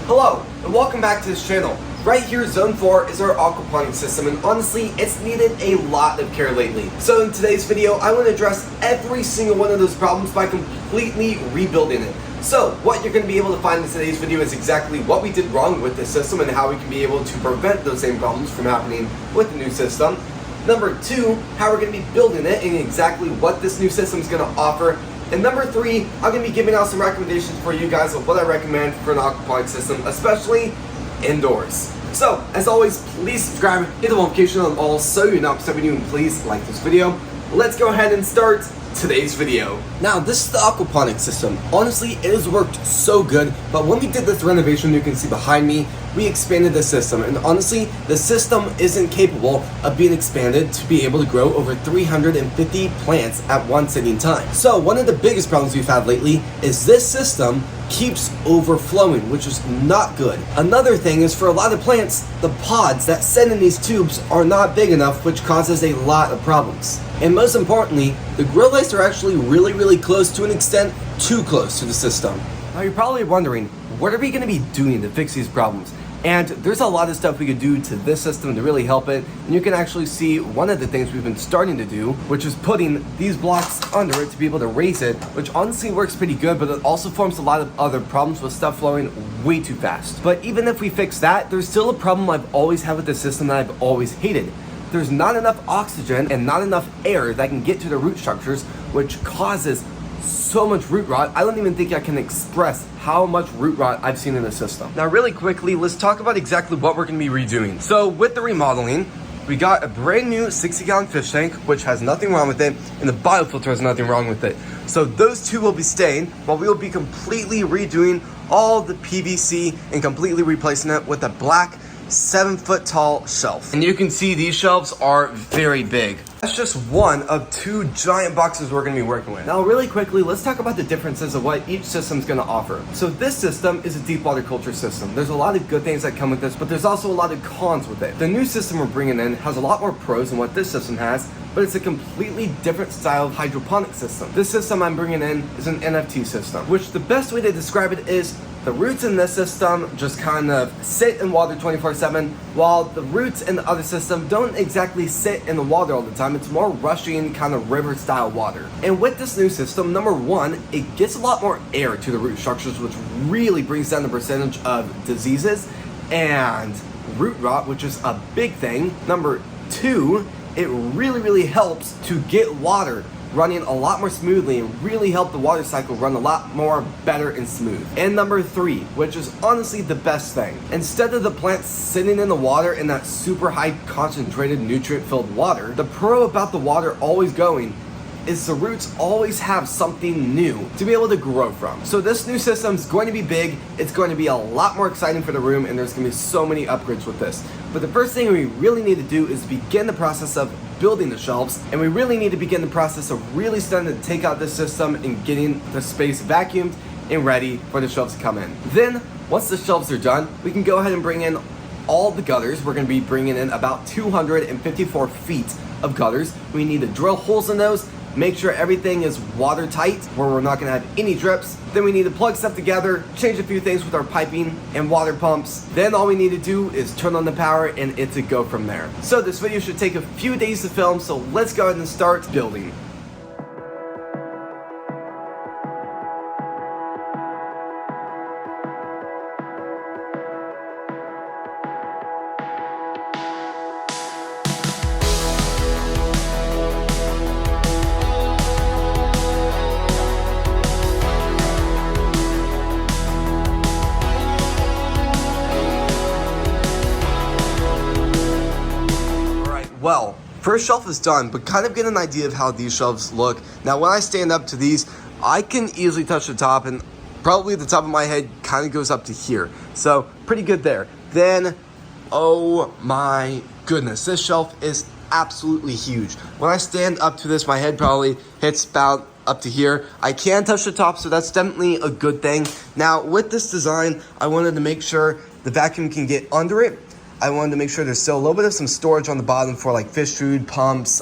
Hello, and welcome back to this channel. Right here, Zone 4 is our aquaponics system, and honestly, it's needed a lot of care lately. So in today's video, I want to address every single one of those problems by completely rebuilding it. So what you're going to be able to find in today's video is exactly what we did wrong with this system and how we can be able to prevent those same problems from happening with the new system. Number 2, how we're going to be building it and exactly what this new system is going to offer. And number 3, I'm going to be giving out some recommendations for you guys of what I recommend for an aquaponics system, especially indoors. So, as always, please subscribe, hit the notification on all so you're not missing new, and please like this video. Let's go ahead and start today's video. Now, this is the aquaponics system. Honestly, it has worked so good, but when we did this renovation, you can see behind me, we expanded the system, and honestly, the system isn't capable of being expanded to be able to grow over 350 plants at one sitting time. So, one of the biggest problems we've had lately is this system keeps overflowing, which is not good. Another thing is for a lot of plants, the pods that sit in these tubes are not big enough, which causes a lot of problems. And most importantly, the grow lights are actually really close, to an extent too close to the system. Now you're probably wondering, what are we going to be doing to fix these problems? And there's a lot of stuff we could do to this system to really help it. And you can actually see one of the things we've been starting to do, which is putting these blocks under it to be able to raise it, which honestly works pretty good, but it also forms a lot of other problems with stuff flowing way too fast. But even if we fix that, there's still a problem I've always had with the system that I've always hated. There's not enough oxygen and not enough air that can get to the root structures, which causes so much root rot. I don't even think I can express how much root rot I've seen in the system. Now really quickly, let's talk about exactly what we're going to be redoing. So with the remodeling, we got a brand new 60-gallon fish tank, which has nothing wrong with it, and the biofilter has nothing wrong with it. So those two will be staying, while we will be completely redoing all the PVC and completely replacing it with a black 7-foot tall shelf. And you can see these shelves are very big. That's just one of 2 giant boxes we're going to be working with. Now really quickly, let's talk about the differences of what each system's going to offer. So this system is a deep water culture system. There's a lot of good things that come with this, but there's also a lot of cons with it. The new system we're bringing in has a lot more pros than what this system has, but it's a completely different style of hydroponic system. This system I'm bringing in is an NFT system, which the best way to describe it is the roots in this system just kind of sit in water 24/7, while the roots in the other system don't exactly sit in the water all the time. It's more rushing kind of river style water. And with this new system, number 1, it gets a lot more air to the root structures, which really brings down the percentage of diseases and root rot, which is a big thing. Number 2, it really helps to get water running a lot more smoothly and really help the water cycle run a lot more better and smooth. And number 3, which is honestly the best thing, instead of the plants sitting in the water in that super high concentrated nutrient filled water, the pro about the water always going is the roots always have something new to be able to grow from. So this new system is going to be big, it's going to be a lot more exciting for the room, and there's going to be so many upgrades with this. But the first thing we really need to do is begin the process of building the shelves, and we really need to begin the process of really starting to take out this system and getting the space vacuumed and ready for the shelves to come in. Then, once the shelves are done, we can go ahead and bring in all the gutters. We're going to be bringing in about 254 feet of gutters. We need to drill holes in those, make sure everything is watertight, where we're not going to have any drips. Then we need to plug stuff together, change a few things with our piping and water pumps. Then all we need to do is turn on the power, and it's a go from there. So this video should take a few days to film, so let's go ahead and start building. Well, first shelf is done, but kind of get an idea of how these shelves look. Now, when I stand up to these, I can easily touch the top, and probably the top of my head kind of goes up to here. So, pretty good there. Then, oh my goodness, this shelf is absolutely huge. When I stand up to this, my head probably hits about up to here. I can touch the top, so that's definitely a good thing. Now, with this design, I wanted to make sure the vacuum can get under it. I wanted to make sure there's still a little bit of some storage on the bottom for like fish food, pumps,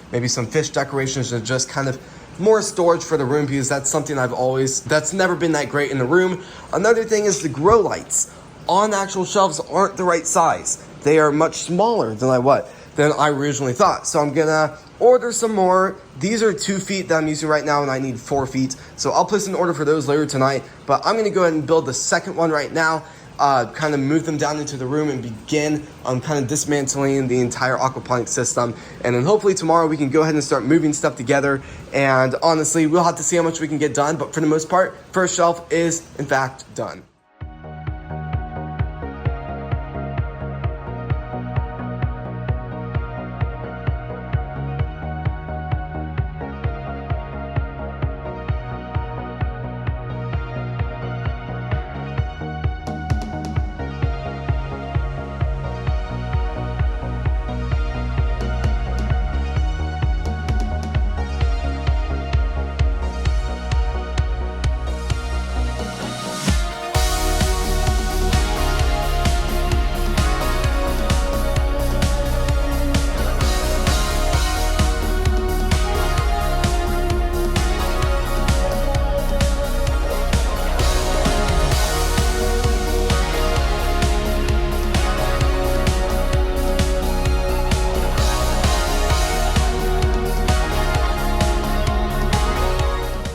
maybe some fish decorations to just kind of more storage for the room because that's something that's never been that great in the room. Another thing is the grow lights on actual shelves aren't the right size. They are much smaller than I originally thought. So I'm gonna order some more. These are 2 feet that I'm using right now, and I need 4 feet. So I'll place an order for those later tonight. But I'm gonna go ahead and build the second one right now. Kind of move them down into the room and begin kind of dismantling the entire aquaponics system. And then hopefully tomorrow we can go ahead and start moving stuff together. And honestly, we'll have to see how much we can get done. But for the most part, first shelf is in fact done.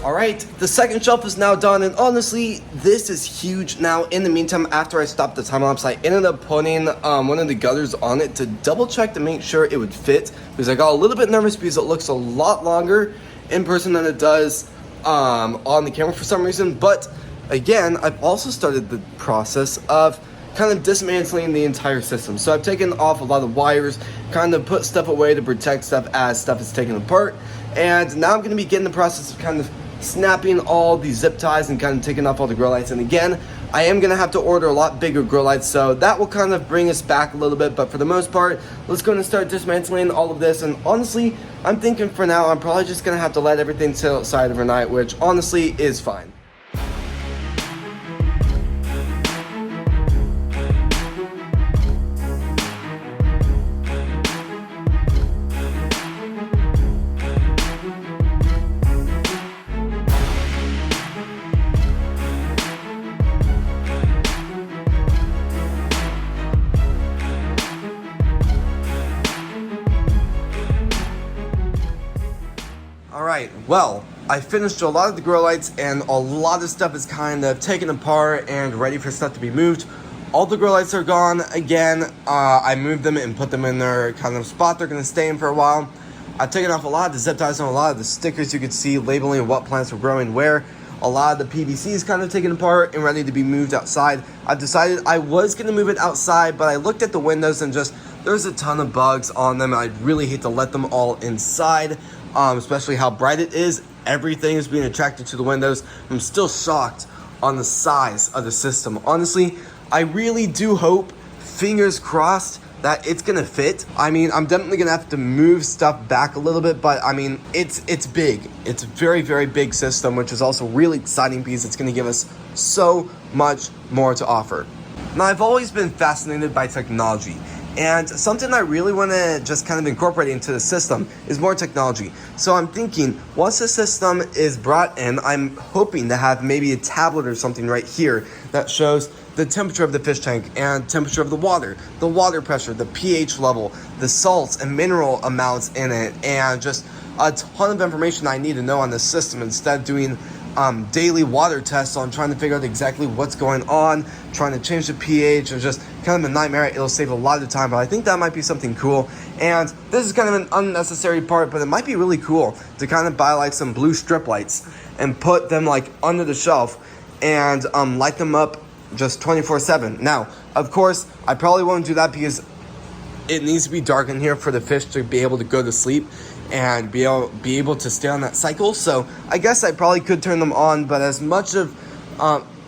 Alright, the second shelf is now done, and honestly, this is huge. Now, in the meantime, after I stopped the time lapse, I ended up putting one of the gutters on it to double check to make sure it would fit, because I got a little bit nervous because it looks a lot longer in person than it does on the camera for some reason. But again, I've also started the process of kind of dismantling the entire system. So I've taken off a lot of wires, kind of put stuff away to protect stuff as stuff is taken apart, and now I'm going to begin the process of kind of snapping all the zip ties and kind of taking off all the grow lights. And again, I am going to have to order a lot bigger grow lights, so that will kind of bring us back a little bit. But for the most part, let's go and start dismantling all of this. And honestly, I'm thinking for now, I'm probably just going to have to let everything sit outside overnight, which honestly is fine. Alright, well, I finished a lot of the grow lights and a lot of stuff is kind of taken apart and ready for stuff to be moved. All the grow lights are gone. Again, I moved them and put them in their kind of spot they're going to stay in for a while. I've taken off a lot of the zip ties and a lot of the stickers you could see labeling what plants were growing where. A lot of the PVC is kind of taken apart and ready to be moved outside. I've decided I was going to move it outside, but I looked at the windows and just there's a ton of bugs on them. I'd really hate to let them all inside. Especially how bright it is. Everything is being attracted to the windows. I'm still shocked on the size of the system. Honestly, I really do hope, fingers crossed, that it's gonna fit. I mean, I'm definitely gonna have to move stuff back a little bit, but I mean, it's big. It's a very, very big system, which is also really exciting because it's gonna give us so much more to offer. Now, I've always been fascinated by technology. And something I really want to just kind of incorporate into the system is more technology. So I'm thinking, once the system is brought in, I'm hoping to have maybe a tablet or something right here that shows the temperature of the fish tank and temperature of the water pressure, the pH level, the salts and mineral amounts in it, and just a ton of information I need to know on the system instead of doing daily water tests on trying to figure out exactly what's going on, trying to change the pH, and just kind of a nightmare. It'll save a lot of time, but I think that might be something cool. And this is kind of an unnecessary part, but it might be really cool to kind of buy like some blue strip lights and put them like under the shelf and light them up just 24/7. Now, of course, I probably won't do that because it needs to be dark in here for the fish to be able to go to sleep and be able to stay on that cycle. So I guess I probably could turn them on, but as much of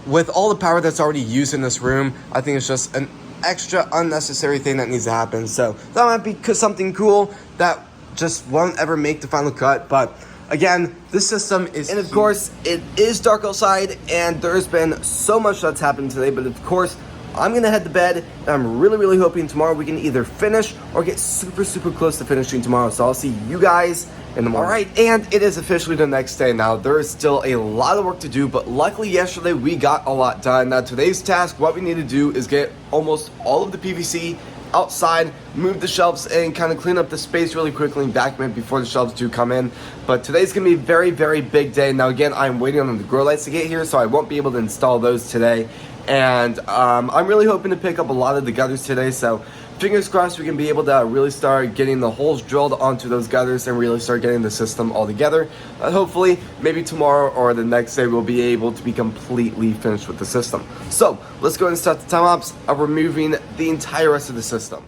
with all the power that's already used in this room, I think it's just an extra unnecessary thing that needs to happen. So that might be something cool that just won't ever make the final cut. But again, this system is, and of course it is dark outside and there's been so much that's happened today, but of course I'm gonna head to bed, and I'm really hoping tomorrow we can either finish or get super close to finishing tomorrow. So I'll see you guys in the morning. All right, and it is officially the next day now. There is still a lot of work to do, but luckily yesterday we got a lot done. Now today's task, what we need to do is get almost all of the PVC outside, move the shelves, and kind of clean up the space really quickly and vacuum it before the shelves do come in. But today's gonna be a very big day. Now again, I'm waiting on the grow lights to get here, so I won't be able to install those today. And I'm really hoping to pick up a lot of the gutters today, so fingers crossed we can be able to really start getting the holes drilled onto those gutters and really start getting the system all together. Hopefully, maybe tomorrow or the next day we'll be able to be completely finished with the system. So let's go ahead and start the time lapse of removing the entire rest of the system.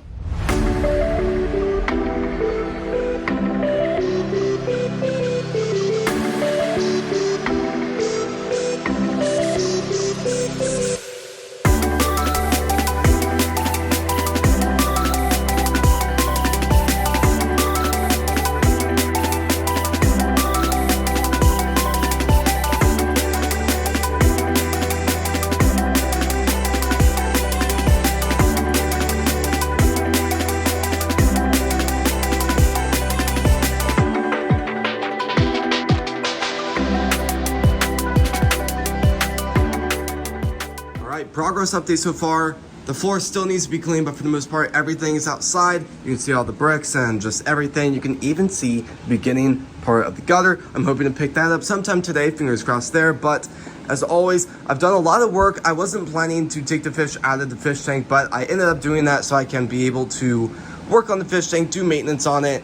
Progress update so far. The floor still needs to be cleaned, but for the most part, everything is outside. You can see all the bricks and just everything. You can even see the beginning part of the gutter. I'm hoping to pick that up sometime today, fingers crossed there. But as always, I've done a lot of work. I wasn't planning to take the fish out of the fish tank, but I ended up doing that so I can be able to work on the fish tank, do maintenance on it,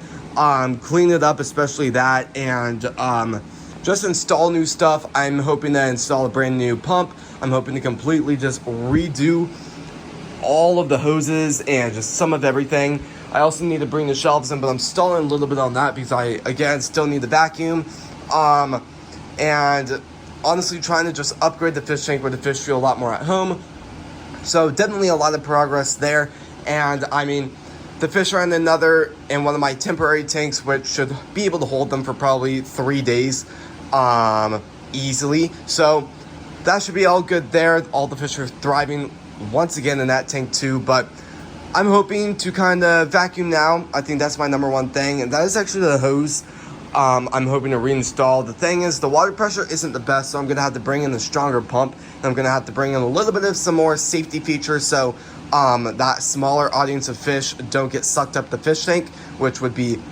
clean it up, especially that, and just install new stuff. I'm hoping to install a brand new pump. I'm hoping to completely just redo all of the hoses and just some of everything. I also need to bring the shelves in, but I'm stalling a little bit on that because I, again, still need the vacuum. And honestly, trying to just upgrade the fish tank where the fish feel a lot more at home. So definitely a lot of progress there. And I mean, the fish are in one of my temporary tanks, which should be able to hold them for probably 3 days easily. So that should be all good there. All the fish are thriving once again in that tank too, but I'm hoping to kind of vacuum now. I think that's my number one thing, and that is actually the hose. I'm hoping to reinstall. The thing is, the water pressure isn't the best, so I'm gonna have to bring in a stronger pump, and I'm gonna have to bring in a little bit of some more safety features so that smaller audience of fish don't get sucked up the fish tank, which would be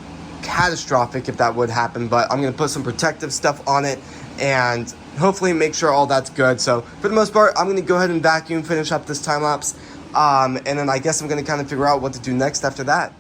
catastrophic if that would happen. But I'm gonna put some protective stuff on it and hopefully make sure all that's good. So for the most part, I'm gonna go ahead and vacuum, finish up this time lapse, and then I guess I'm gonna kind of figure out what to do next after that.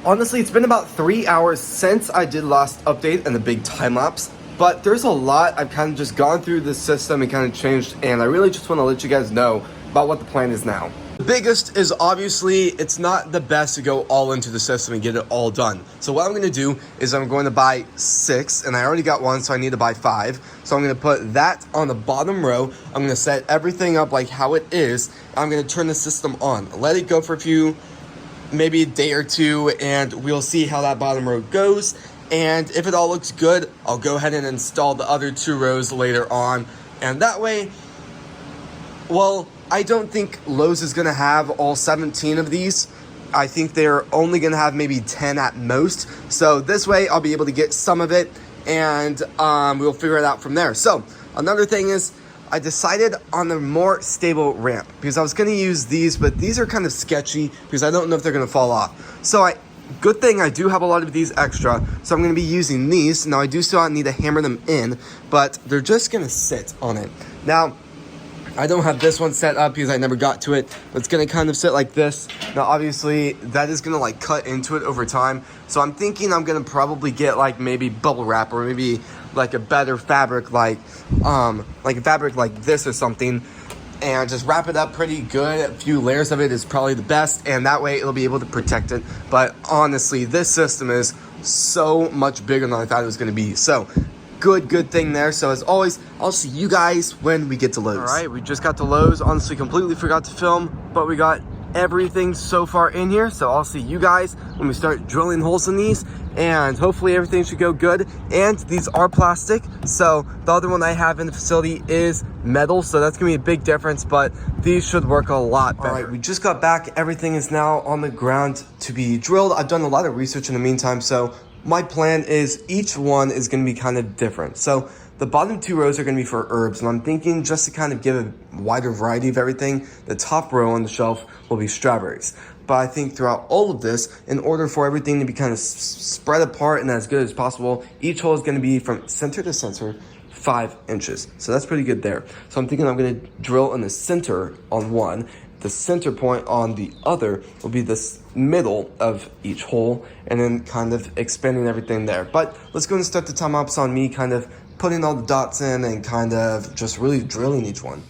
Honestly, it's been about 3 hours since I did last update and the big time lapse, but there's a lot. I've kind of just gone through the system and kind of changed, and I really just want to let you guys know about what the plan is now. The biggest is obviously it's not the best to go all into the system and get it all done. So what I'm going to do is I'm going to buy 6, and I already got 1, so I need to buy 5. So I'm going to put that on the bottom row. I'm going to set everything up like how it is. I'm going to turn the system on, let it go for a few, maybe a day or two, and we'll see how that bottom row goes. And if it all looks good, I'll go ahead and install the other 2 rows later on. And that way, well, I don't think Lowe's is going to have all 17 of these. I think they're only going to have maybe 10 at most. So this way, I'll be able to get some of it, and we'll figure it out from there. So another thing is, I decided on a more stable ramp because I was going to use these, but these are kind of sketchy because I don't know if they're going to fall off. So good thing I do have a lot of these extra, so I'm going to be using these. Now I do still need to hammer them in, but they're just going to sit on it. Now, I don't have this one set up because I never got to it, but it's gonna kind of sit like this. Now obviously that is gonna like cut into it over time, so I'm thinking I'm gonna probably get like maybe bubble wrap or maybe like a better fabric like a fabric like this or something, and just wrap it up pretty good. A few layers of it is probably the best, and that way it'll be able to protect it. But honestly, this system is so much bigger than I thought it was gonna be. So good thing there. So as always, I'll see you guys when we get to Lowe's. All right, we just got to Lowe's. Honestly, completely forgot to film, but we got everything so far in here. So I'll see you guys when we start drilling holes in these, and hopefully everything should go good. And these are plastic, so the other one I have in the facility is metal, so that's gonna be a big difference, but these should work a lot better. All right, we just got back. Everything is now on the ground to be drilled. I've done a lot of research in the meantime, so my plan is each one is going to be kind of different. So the bottom 2 rows are going to be for herbs, and I'm thinking just to kind of give a wider variety of everything, the top row on the shelf will be strawberries. But I think throughout all of this, in order for everything to be kind of spread apart and as good as possible, each hole is going to be from center to center 5 inches. So that's pretty good there. So I'm thinking I'm going to drill in the center on one. The center point on the other will be this middle of each hole, and then kind of expanding everything there. But let's go and start the time lapse on me kind of putting all the dots in and kind of just really drilling each one.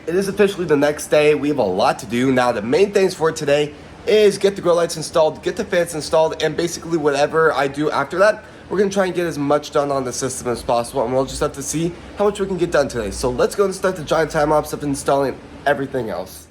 It is officially the next day. We have a lot to do. Now, the main things for today is get the grow lights installed, get the fans installed, and basically whatever I do after that, we're gonna try and get as much done on the system as possible, and we'll just have to see how much we can get done today. So let's go and start the giant time lapse of installing everything else.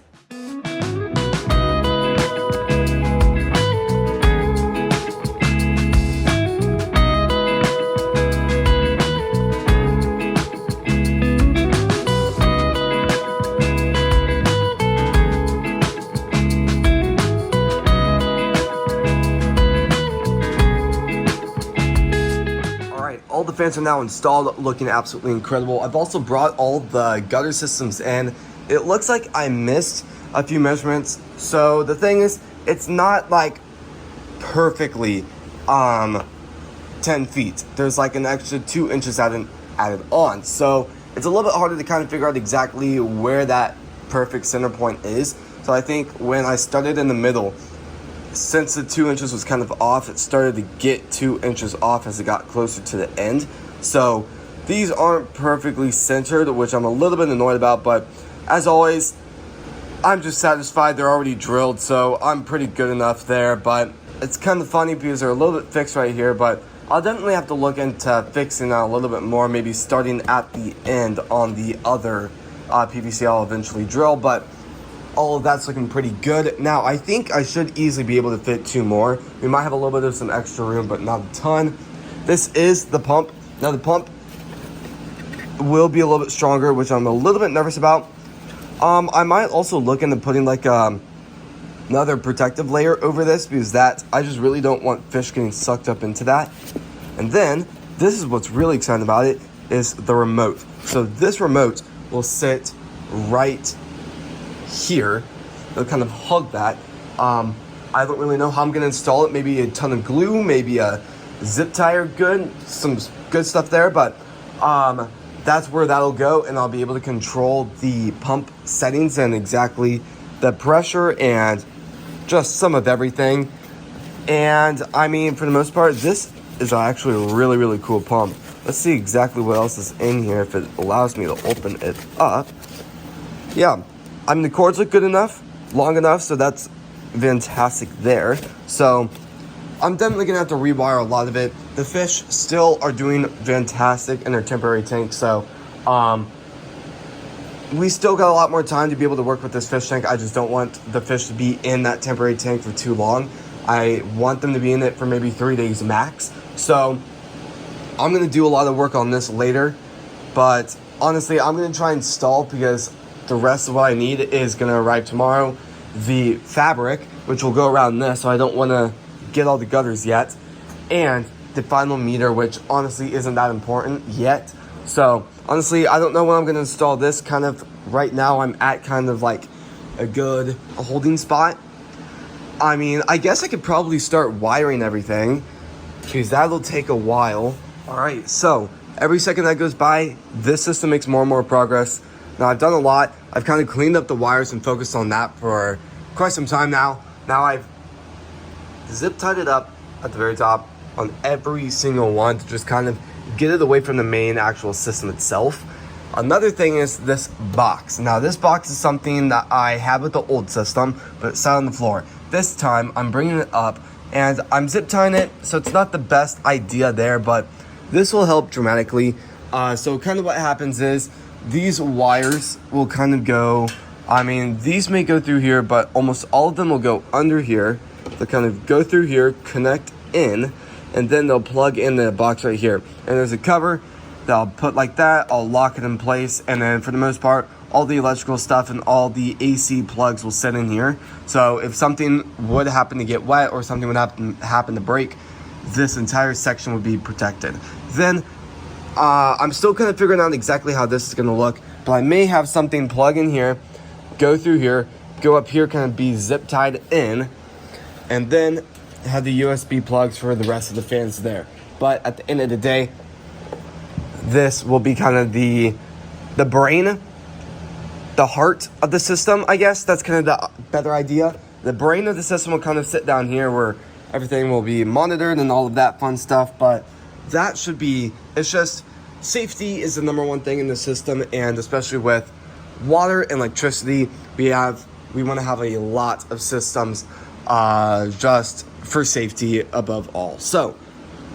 Alright, all the fans are now installed, looking absolutely incredible. I've also brought all the gutter systems in. It looks like I missed a few measurements. So the thing is, it's not like perfectly 10 feet. There's like an extra 2 inches added on. So it's a little bit harder to kind of figure out exactly where that perfect center point is. So I think when I started in the middle, since the 2 inches was kind of off, it started to get 2 inches off as it got closer to the end. So these aren't perfectly centered, which I'm a little bit annoyed about, but as always, I'm just satisfied they're already drilled, so I'm pretty good enough there. But it's kind of funny because they're a little bit fixed right here, but I'll definitely have to look into fixing that a little bit more, maybe starting at the end on the other PVC I'll eventually drill, but all of that's looking pretty good. Now, I think I should easily be able to fit 2 more. We might have a little bit of some extra room, but not a ton. This is the pump. Now, the pump will be a little bit stronger, which I'm a little bit nervous about. I might also look into putting like another protective layer over this, because that, I just really don't want fish getting sucked up into that. And then, this is what's really exciting about it, is the remote. So this remote will sit right here. It'll kind of hug that. I don't really know how I'm gonna install it. Maybe a ton of glue, maybe a zip tie or some good stuff there, but that's where that'll go, and I'll be able to control the pump settings and exactly the pressure and just some of everything. And I mean, for the most part, this is actually a really, really cool pump. Let's see exactly what else is in here if it allows me to open it up. Yeah, I mean, the cords look good enough, long enough, so that's fantastic there. So I'm definitely gonna have to rewire a lot of it. The fish still are doing fantastic in their temporary tank, so we still got a lot more time to be able to work with this fish tank. I just don't want the fish to be in that temporary tank for too long. I want them to be in it for maybe 3 days max. So I'm gonna do a lot of work on this later, but honestly, I'm gonna try and stall because the rest of what I need is gonna arrive tomorrow. The fabric, which will go around this, so I don't wanna get all the gutters yet, and the final meter, which honestly isn't that important yet. So honestly, I don't know when I'm gonna install this. Kind of right now, I'm at kind of like a good holding spot. I mean, I guess I could probably start wiring everything, because that'll take a while. All right, so every second that goes by, this system makes more and more progress. Now, I've done a lot. I've kind of cleaned up the wires and focused on that for quite some time now. Now I've zip tied it up at the very top on every single one to just kind of get it away from the main actual system itself. Another thing is this box. Now, this box is something that I had with the old system, but it sat on the floor. This time, I'm bringing it up and I'm zip tying it, so it's not the best idea there, but this will help dramatically. So kind of what happens is these wires will kind of go, I mean, these may go through here, but almost all of them will go under here. They'll kind of go through here, connect in, and then they'll plug in the box right here. And there's a cover that I'll put like that. I'll lock it in place, and then for the most part, all the electrical stuff and all the AC plugs will sit in here. So if something would happen to get wet or something would happen to break, this entire section would be protected. Then I'm still kind of figuring out exactly how this is going to look, but I may have something plug in here, go through here, go up here, kind of be zip tied in, and then have the USB plugs for the rest of the fans there. But at the end of the day, this will be kind of the brain, the heart of the system, I guess. That's kind of the better idea. The brain of the system will kind of sit down here where everything will be monitored and all of that fun stuff. But that should be, it's just, safety is the number one thing in the system, and especially with water and electricity, we want to have a lot of systems just for safety above all. So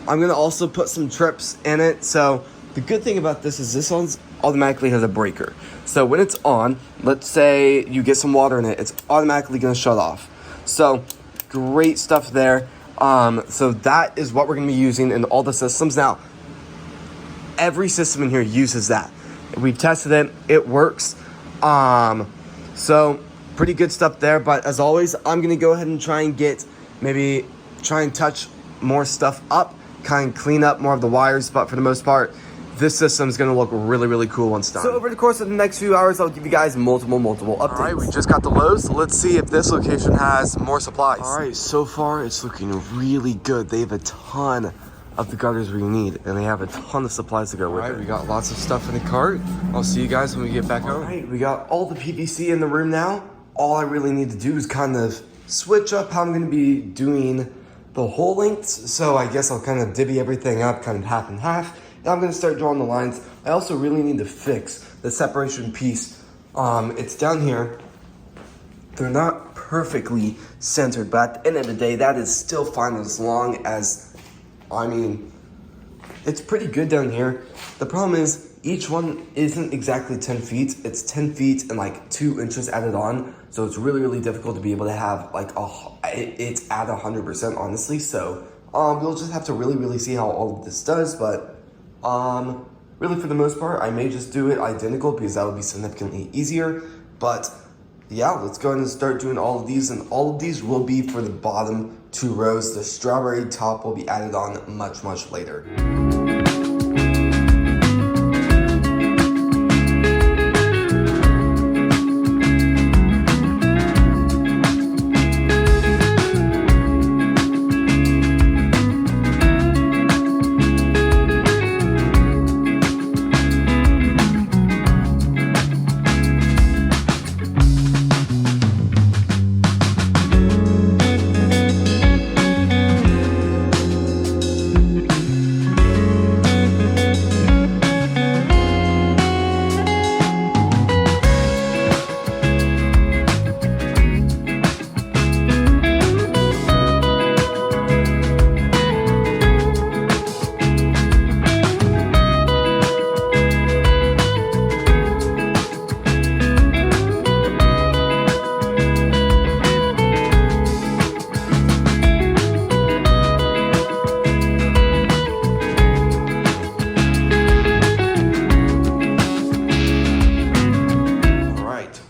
I'm going to also put some trips in it. So the good thing about this is this one's automatically has a breaker. So when it's on, let's say you get some water in it, it's automatically going to shut off. So great stuff there. So that is what we're going to be using in all the systems. Now, every system in here uses that. We've tested it. It works. So pretty good stuff there. But as always, I'm going to go ahead and try and touch more stuff up kind of clean up more of the wires, but for the most part, this system is going to look really, really cool once done. So over the course of the next few hours, I'll give you guys multiple updates. All right, we just got the lows. Let's see if this location has more supplies. All right, so far it's looking really good. They have a ton of the gutters we need, and they have a ton of supplies to go with it. All right, we got lots of stuff in the cart. I'll see you guys when we get back home. All right, we got all the PVC in the room now. All I really need to do is kind of switch up how I'm going to be doing the hole lengths. So I guess I'll kind of divvy everything up, kind of half and half. Now I'm going to start drawing the lines. I also really need to fix the separation piece. It's down here. They're not perfectly centered, but at the end of the day, that is still fine as long as, I mean, it's pretty good down here. The problem is each one isn't exactly 10 feet. It's 10 feet and like 2 inches added on. So it's really, really difficult to be able to have like it's at 100% honestly. So we'll just have to really, really see how all of this does. But really for the most part, I may just do it identical because that would be significantly easier. But yeah, let's go ahead and start doing all of these, and all of these will be for the bottom 2 rows. The strawberry top will be added on much, much later.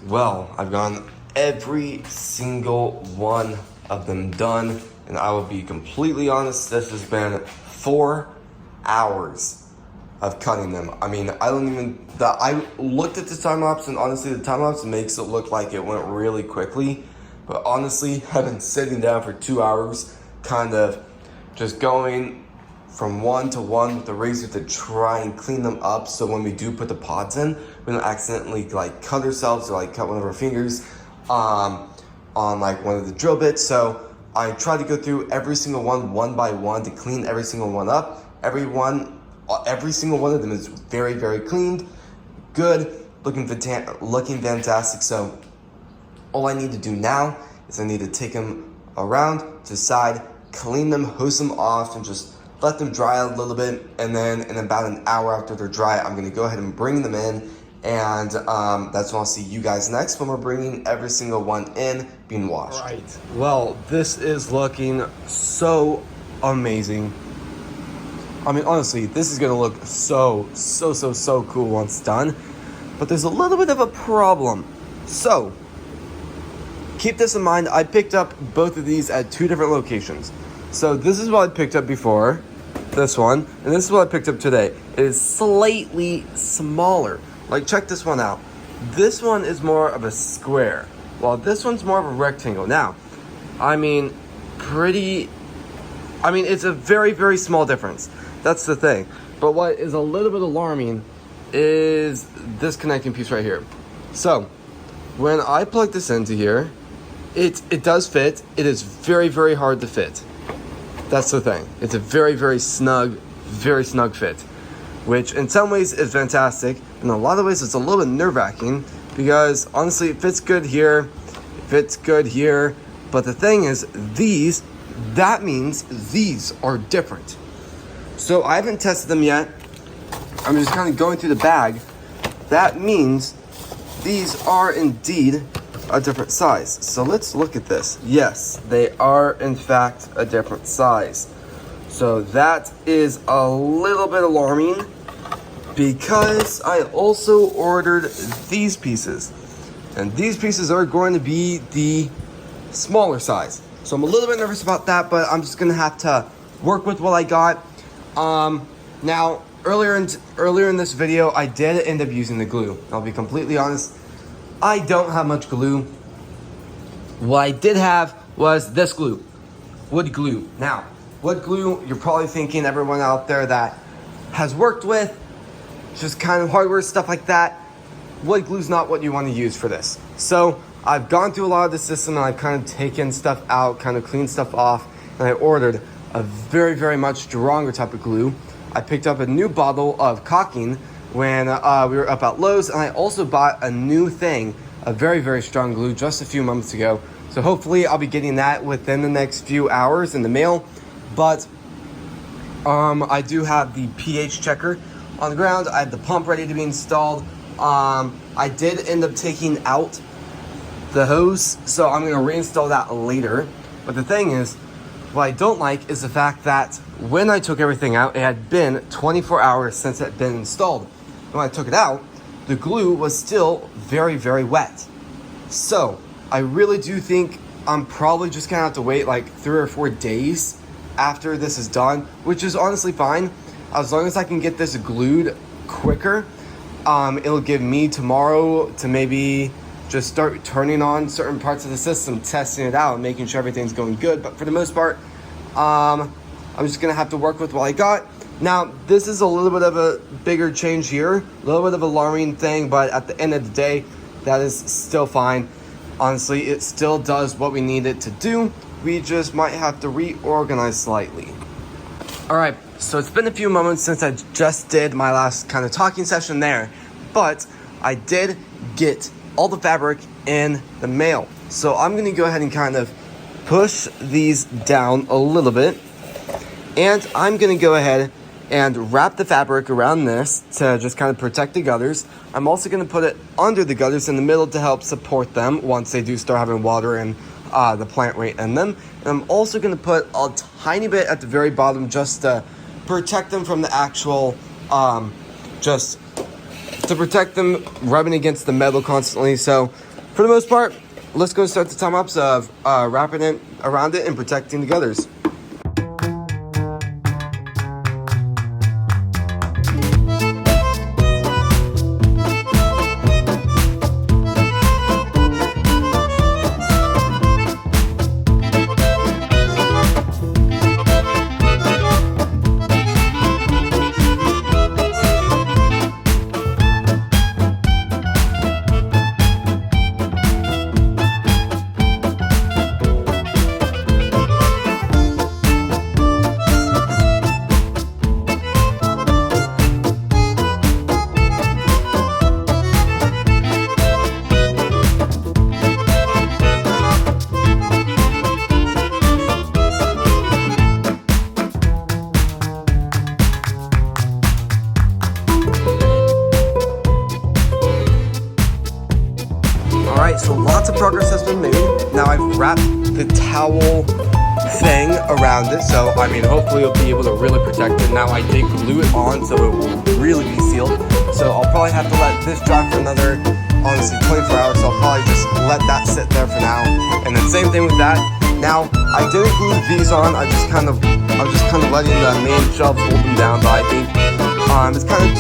Well, I've gotten every single one of them done, and I will be completely honest, this has been 4 hours of cutting them. I mean, I looked at the time lapse, and honestly, the time lapse makes it look like it went really quickly, but honestly, I've been sitting down for 2 hours, kind of just going from one to one with the razor to try and clean them up, so when we do put the pods in, we don't accidentally like cut ourselves or like cut one of our fingers on like one of the drill bits. So I try to go through every single one by one to clean every single one up. Every single one of them is very, very cleaned, good, looking fantastic. So all I need to do now is I need to take them around to the side, clean them, hose them off, and just let them dry a little bit. And then in about an hour after they're dry, I'm gonna go ahead and bring them in, and that's when I'll see you guys next when we're bringing every single one in, being washed. All right, well, this is looking so amazing. I mean, honestly, this is gonna look so cool once done, but there's a little bit of a problem. So keep this in mind. I picked up both of these at 2 different locations. So this is what I picked up before, this one, and this is what I picked up today. It is slightly smaller. Like, check this one out. This one is more of a square, while this one's more of a rectangle. Now, I mean, it's a very, very small difference. That's the thing. But what is a little bit alarming is this connecting piece right here. So when I plug this into here, it does fit. It is very, very hard to fit. That's the thing. It's a very, very snug fit, which in some ways is fantastic. In a lot of ways, it's a little bit nerve-wracking because honestly, it fits good here, but the thing is, that means these are different. So I haven't tested them yet. I'm just kind of going through the bag. That means these are indeed a different size. So let's look at this. Yes, they are in fact a different size. So that is a little bit alarming because I also ordered these pieces. And these pieces are going to be the smaller size. So I'm a little bit nervous about that, but I'm just gonna have to work with what I got. Now, earlier in this video, I did end up using the glue. I'll be completely honest, I don't have much glue. What I did have was this glue, wood glue. Now, wood glue, you're probably thinking, everyone out there that has worked with just kind of hardware stuff like that, wood glue is not what you want to use for this. So I've gone through a lot of the system and I've kind of taken stuff out, kind of cleaned stuff off, and I ordered a very, very much stronger type of glue. I picked up a new bottle of caulking when we were up at Lowe's, and I also bought a new thing, a very, very strong glue, just a few months ago. So hopefully I'll be getting that within the next few hours in the mail. But I do have the pH checker on the ground. I have the pump ready to be installed. I did end up taking out the hose, so I'm going to reinstall that later. But the thing is, what I don't like is the fact that when I took everything out, it had been 24 hours since it had been installed. And when I took it out, the glue was still very, very wet. So I really do think I'm probably just gonna have to wait like 3 or 4 days after this is done, which is honestly fine. As long as I can get this glued quicker, it'll give me tomorrow to maybe just start turning on certain parts of the system, testing it out, and making sure everything's going good. But for the most part, I'm just gonna have to work with what I got. Now, this is a little bit of a bigger change here, a little bit of a alarming thing, but at the end of the day, that is still fine. Honestly, it still does what we need it to do. We just might have to reorganize slightly. All right, so it's been a few moments since I just did my last kind of talking session there, but I did get all the fabric in the mail. So I'm gonna go ahead and kind of push these down a little bit, and I'm gonna go ahead and wrap the fabric around this to just kind of protect the gutters. I'm also gonna put it under the gutters in the middle to help support them once they do start having water and the plant rate in them. And I'm also gonna put a tiny bit at the very bottom just to protect them from the actual, just to protect them rubbing against the metal constantly. So for the most part, let's go start the time-lapse of wrapping it around it and protecting the gutters. Alright, so lots of progress has been made. Now I've wrapped the towel thing around it, so I mean hopefully it'll be able to really protect it. Now I did glue it on so it will really be sealed. So I'll probably have to let this dry for another, honestly, 24 hours. So I'll probably just let that sit there for now. And then same thing with that. Now I didn't glue these on. I'm just kind of letting the main shelves hold them down, but I think it's kind of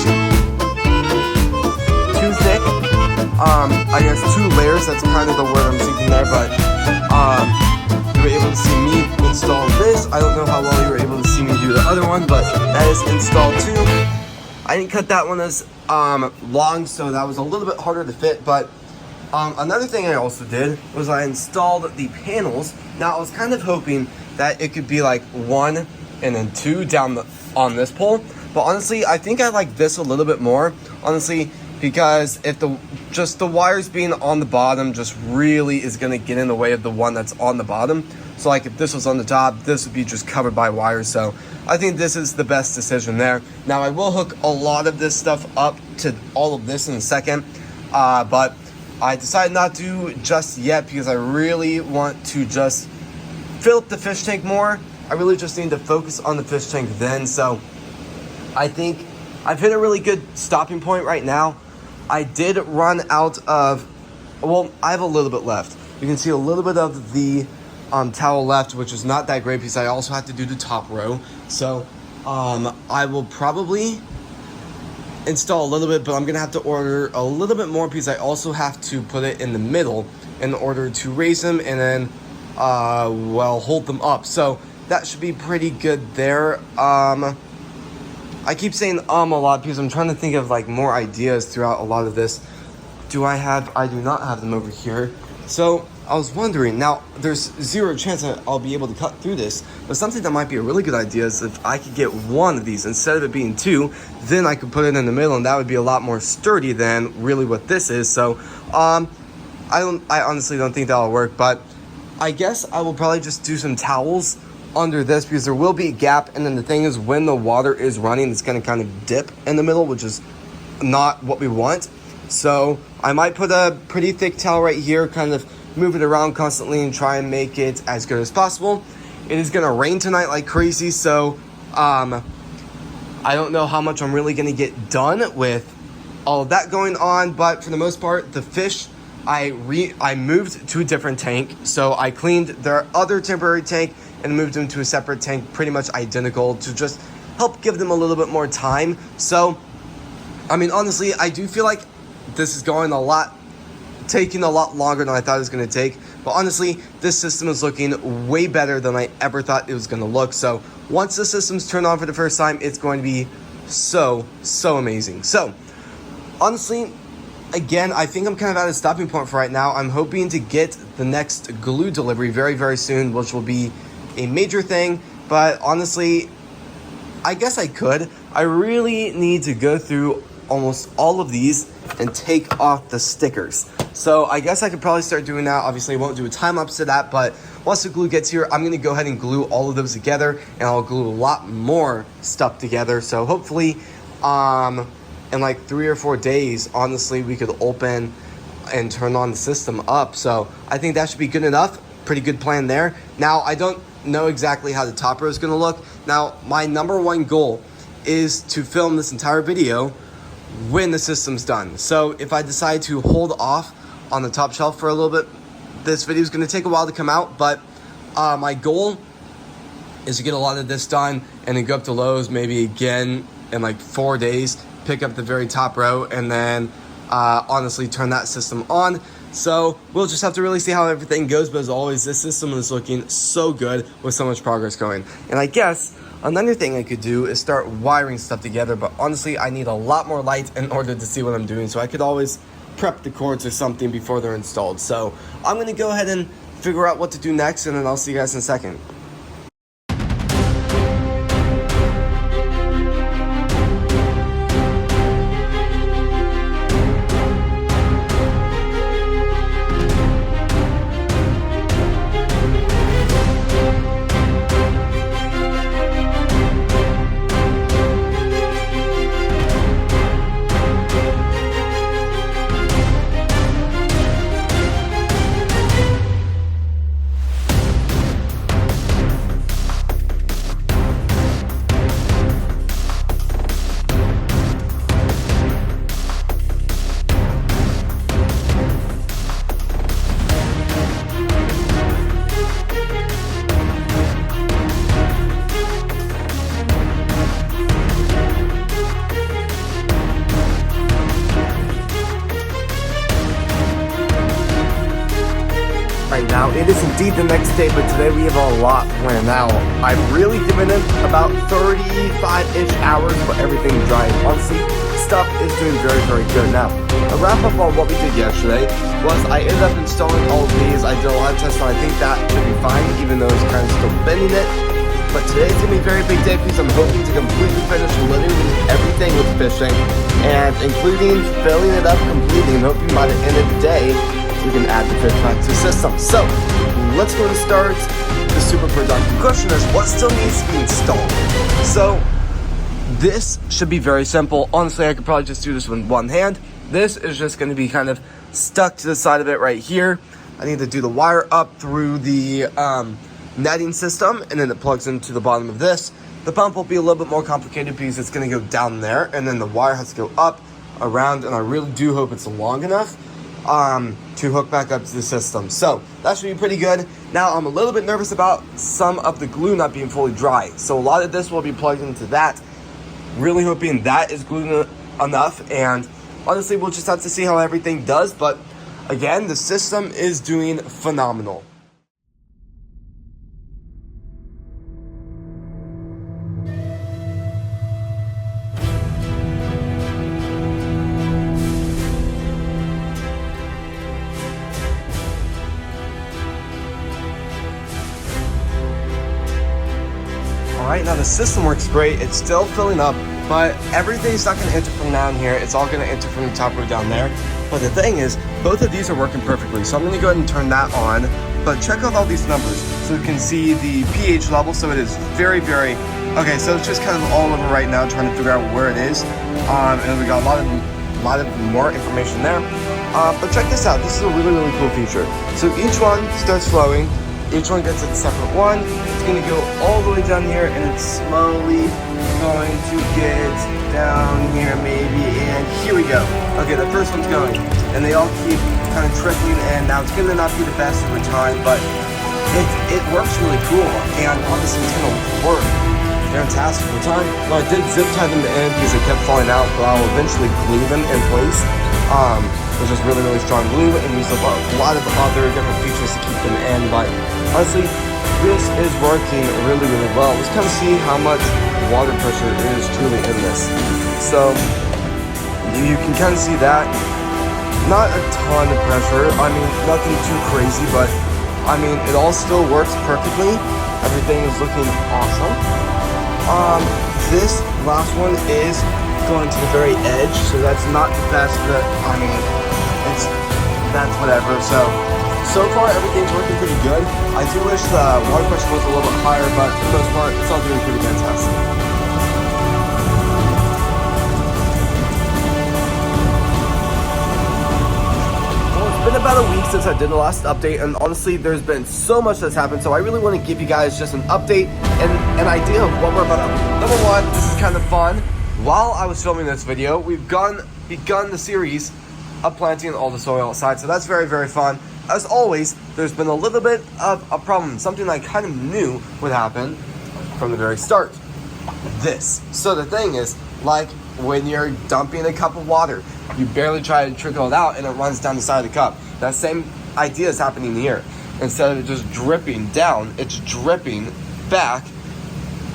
too thick. I guess 2 layers, that's kind of the word I'm thinking there, but you were able to see me install this. I don't know how well you were able to see me do the other one, but that is installed too. I didn't cut that one as long, so that was a little bit harder to fit, but another thing I also did was I installed the panels. Now I was kind of hoping that it could be like 1 and then 2 down on this pole, but honestly I think I like this a little bit more, honestly, because if the wires being on the bottom just really is going to get in the way of the one that's on the bottom. So like if this was on the top, this would be just covered by wires. So I think this is the best decision there. Now I will hook a lot of this stuff up to all of this in a second, but I decided not to just yet because I really want to just fill up the fish tank more. I really just need to focus on the fish tank then. So I think I've hit a really good stopping point right now. I did run out of, well, I have a little bit left. You can see a little bit of the towel left, which is not that great because I also have to do the top row. So I will probably install a little bit, but I'm gonna have to order a little bit more because I also have to put it in the middle in order to raise them and then hold them up. So that should be pretty good there. I keep saying a lot because I'm trying to think of like more ideas throughout a lot of this. I do not have them over here. So I was wondering, now there's zero chance that I'll be able to cut through this, but something that might be a really good idea is if I could get one of these instead of it being two, then I could put it in the middle and that would be a lot more sturdy than really what this is. So I honestly don't think that'll work, but I guess I will probably just do some towels under this because there will be a gap, and then the thing is when the water is running it's going to kind of dip in the middle, which is not what we want. So I might put a pretty thick towel right here, kind of move it around constantly and try and make it as good as possible. It is going to rain tonight like crazy, so I don't know how much I'm really going to get done with all of that going on, but for the most part the fish I moved to a different tank. So I cleaned their other temporary tank and moved them to a separate tank, pretty much identical, to just help give them a little bit more time. So, I mean, honestly, I do feel like this is taking a lot longer than I thought it was going to take. But honestly, this system is looking way better than I ever thought it was going to look. So once the system's turned on for the first time, it's going to be so amazing. So, honestly, again, I think I'm kind of at a stopping point for right now. I'm hoping to get the next glue delivery very soon, which will be a major thing. But honestly, I guess I could. I really need to go through almost all of these and take off the stickers. So I guess I could probably start doing that. Obviously, I won't do a time lapse to that, but once the glue gets here, I'm going to go ahead and glue all of those together, and I'll glue a lot more stuff together. So hopefully, in like 3 or 4 days, honestly, we could open and turn on the system up. So I think that should be good enough. Pretty good plan there. Now, I don't know exactly how the top row is going to look. Now, my number one goal is to film this entire video when the system's done. So if I decide to hold off on the top shelf for a little bit, this video is going to take a while to come out, but my goal is to get a lot of this done and then go up to Lowe's maybe again in like 4 days, pick up the very top row, and then honestly turn that system on. So we'll just have to really see how everything goes, but as always, this system is looking so good with so much progress going. And I guess another thing I could do is start wiring stuff together, but honestly, I need a lot more light in order to see what I'm doing, so I could always prep the cords or something before they're installed. So I'm going to go ahead and figure out what to do next, and then I'll see you guys in a second. Right now, it is indeed the next day, but today we have a lot planned out. I've really given it about 35-ish hours for everything to dry. Honestly, stuff is doing very good. Now, a wrap up on what we did yesterday was I ended up installing all of these. I did a lot of tests, and I think that should be fine, even though it's kind of still bending it. But today's gonna be a very big day because I'm hoping to completely finish literally everything with fishing, and including filling it up completely, and hoping by the end of the day we can add the fish back to the system. So let's go and start the super productive question is what still needs to be installed. So this should be very simple. Honestly, I could probably just do this with one hand. This is just going to be kind of stuck to the side of it right here. I need to do the wire up through the netting system, and then it plugs into the bottom of this. The pump will be a little bit more complicated because it's going to go down there, and then the wire has to go up, around, and I really do hope it's long enough. to hook back up to the system. So that should be pretty good. Now I'm a little bit nervous about some of the glue not being fully dry. So a lot of this will be plugged into that. Really hoping that is glued enough, and honestly we'll just have to see how everything does. But again, the system is doing phenomenal. Alright, now the system works great. It's still filling up, but everything's not going to enter from down here. It's all going to enter from the top row down there. But the thing is, both of these are working perfectly. So I'm going to go ahead and turn that on. But check out all these numbers. So you can see the pH level. So it is very, very... Okay, so it's just kind of all over right now, trying to figure out where it is. And we got a lot of more information there. But check this out. This is a really, really cool feature. So each one starts flowing. Each one gets a separate one. It's going to go all the way down here, and it's slowly going to get down here maybe, and here we go. Okay, the first one's going, and they all keep kind of trickling, and now it's going to not be the best over time, but it works really cool, and honestly it's going to work fantastic over time. Well, I did zip tie them in because they kept falling out, but I'll eventually glue them in place. Which is really, really strong glue, and use a lot of other different features to keep them in. But honestly, this is working really, really well. Let's kind of see how much water pressure is truly in this. So you can kind of see that. Not a ton of pressure. I mean, nothing too crazy, but I mean, it all still works perfectly. Everything is looking awesome. This last one is going to the very edge, so that's not the best, but I mean, that's whatever. So far everything's working pretty good. I do wish the water pressure was a little bit higher, but for the most part it's all doing pretty fantastic. Well, it's been about a week since I did the last update, and honestly there's been so much that's happened, so I really want to give you guys just an update and an idea of what we're about to do. Number one, this is kind of fun. While I was filming this video, we've begun the series of planting all the soil outside, so that's very, very fun. As always, there's been a little bit of a problem, something I kind of knew would happen from the very start. This. So the thing is, like when you're dumping a cup of water, you barely try to trickle it out and it runs down the side of the cup. That same idea is happening here. Instead of it just dripping down, it's dripping back,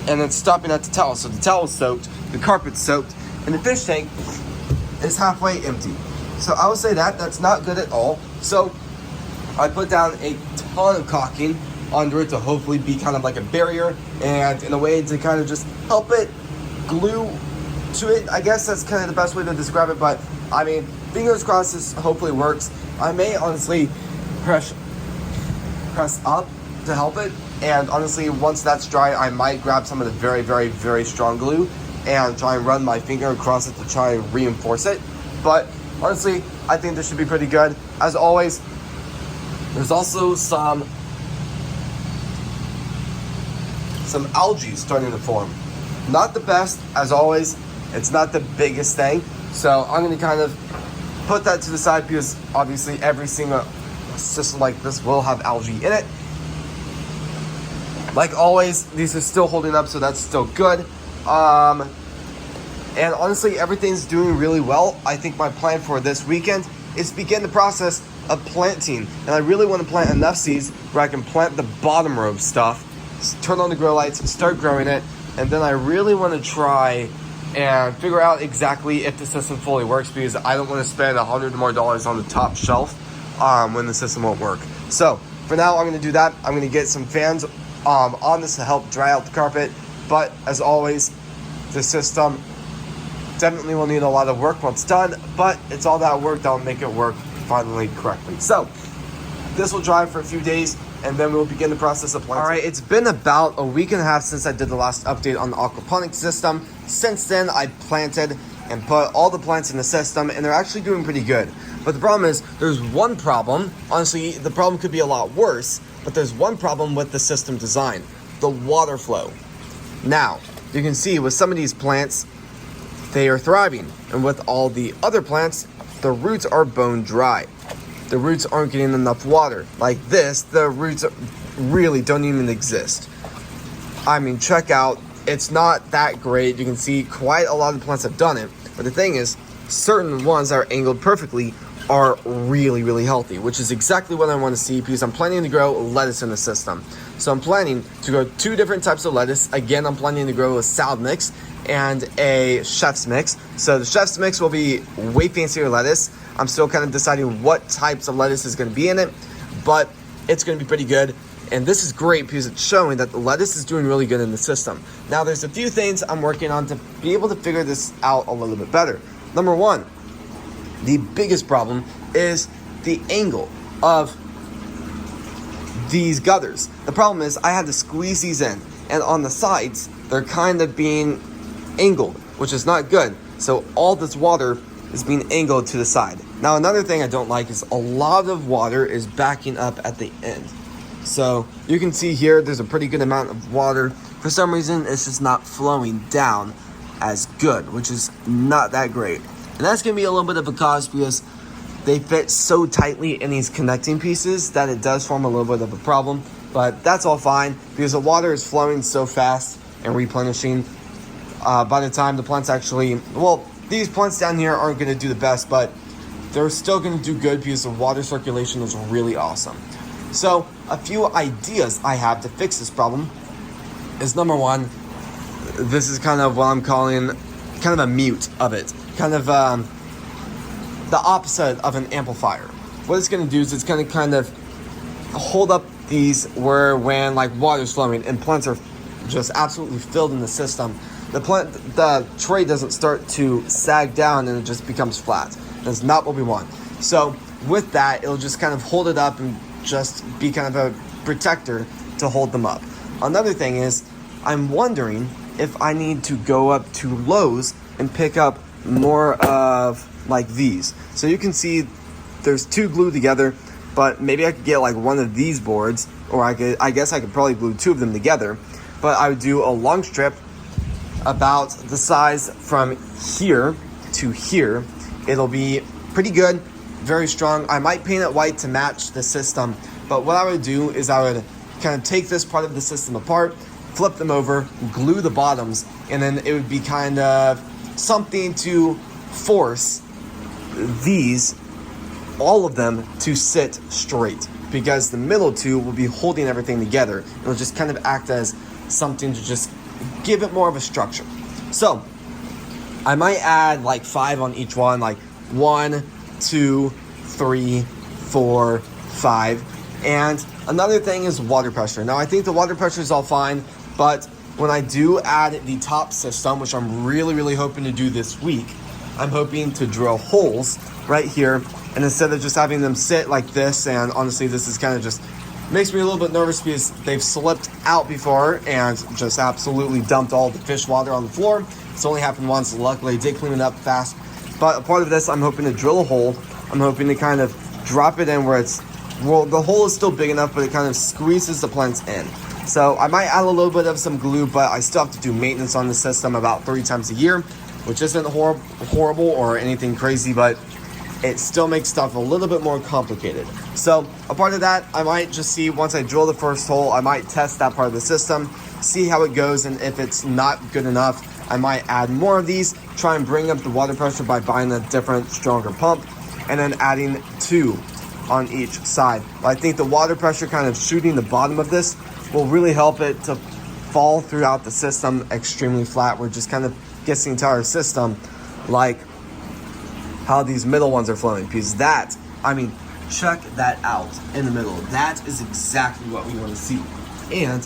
and it's stopping at the towel. So the towel's soaked, the carpet's soaked, and the fish tank is halfway empty. So I would say that's not good at all. So I put down a ton of caulking under it to hopefully be kind of like a barrier, and in a way to kind of just help it glue to it. I guess that's kind of the best way to describe it, but I mean, fingers crossed this hopefully works. I may honestly press up to help it, and honestly once that's dry I might grab some of the very, very, very strong glue and try and run my finger across it to try and reinforce it. But honestly, I think this should be pretty good. As always, there's also some algae starting to form. Not the best, as always. It's not the biggest thing. So I'm going to kind of put that to the side because obviously every single system like this will have algae in it. Like always, these are still holding up, so that's still good. And honestly, everything's doing really well. I think my plan for this weekend is to begin the process of planting. And I really want to plant enough seeds where I can plant the bottom row of stuff, turn on the grow lights, start growing it, and then I really want to try and figure out exactly if the system fully works, because I don't want to spend $100 more on the top shelf when the system won't work. So for now, I'm going to do that. I'm going to get some fans on this to help dry out the carpet. But as always, the system definitely will need a lot of work once done, but it's all that work that'll make it work finally correctly. So this will dry for a few days, and then we'll begin the process of planting. All right, it's been about a week and a half since I did the last update on the aquaponics system. Since then, I planted and put all the plants in the system, and they're actually doing pretty good. But the problem is, there's one problem. Honestly, the problem could be a lot worse, but there's one problem with the system design: the water flow. Now, you can see with some of these plants, they are thriving, and with all the other plants, the roots are bone dry. the roots aren't getting enough water. Like this, the roots really don't even exist. I mean, check out, it's not that great. You can see quite a lot of plants have done it, but the thing is, certain ones that are angled perfectly are really, really healthy, which is exactly what I want to see, because I'm planning to grow lettuce in the system. So I'm planning to grow 2 different types of lettuce. Again, I'm planning to grow a salad mix and a chef's mix. So the chef's mix will be way fancier lettuce. I'm still kind of deciding what types of lettuce is going to be in it, but it's going to be pretty good. And this is great because it's showing that the lettuce is doing really good in the system. Now, there's a few things I'm working on to be able to figure this out a little bit better. Number one, the biggest problem is the angle of these gutters. The problem is I had to squeeze these in, and on the sides, they're kind of being angled, which is not good. So all this water is being angled to the side. Now, another thing I don't like is a lot of water is backing up at the end. So you can see here, there's a pretty good amount of water. For some reason, it's just not flowing down as good, which is not that great. And that's gonna be a little bit of a cause because they fit so tightly in these connecting pieces that it does form a little bit of a problem. But that's all fine because the water is flowing so fast and replenishing. By the time the plants actually, well, these plants down here aren't gonna do the best, but they're still gonna do good because the water circulation is really awesome. So a few ideas I have to fix this problem is, number one, this is kind of what I'm calling kind of a mute of it. Kind of the opposite of an amplifier. What it's going to do is it's going to kind of hold up these where when like water's flowing and plants are just absolutely filled in the system, the tray doesn't start to sag down and it just becomes flat. That's not what we want. So with that, it'll just kind of hold it up and just be kind of a protector to hold them up. Another thing is, I'm wondering if I need to go up to Lowe's and pick up more of like these. So you can see there's 2 glued together, but maybe I could get like one of these boards, or I guess I could probably glue 2 of them together. But I would do a long strip about the size from here to here. It'll be pretty good, very strong. I might paint it white to match the system, but what I would do is I would kind of take this part of the system apart, flip them over, glue the bottoms, and then it would be kind of something to force these, all of them, to sit straight, because the middle 2 will be holding everything together. It'll just kind of act as something to just give it more of a structure. So I might add like 5 on each one, like 1, 2, 3, 4, 5. And another thing is water pressure. Now, I think the water pressure is all fine, but when I do add the top system, which I'm really, really hoping to do this week, I'm hoping to drill holes right here. And instead of just having them sit like this, and honestly, this is kind of just makes me a little bit nervous because they've slipped out before and just absolutely dumped all the fish water on the floor. It's only happened once. Luckily, I did clean it up fast. But a part of this, I'm hoping to drill a hole. I'm hoping to kind of drop it in where it's, well, the hole is still big enough, but it kind of squeezes the plants in. So I might add a little bit of some glue, but I still have to do maintenance on the system about 3 times a year, which isn't horrible or anything crazy, but it still makes stuff a little bit more complicated. So a part of that, I might just see, once I drill the first hole, I might test that part of the system, see how it goes, and if it's not good enough, I might add more of these, try and bring up the water pressure by buying a different, stronger pump, and then adding 2 on each side. But I think the water pressure kind of shooting the bottom of this will really help it to fall throughout the system extremely flat, where it just kind of gets the entire system like how these middle ones are flowing. Because that, I mean, check that out in the middle. That is exactly what we want to see. And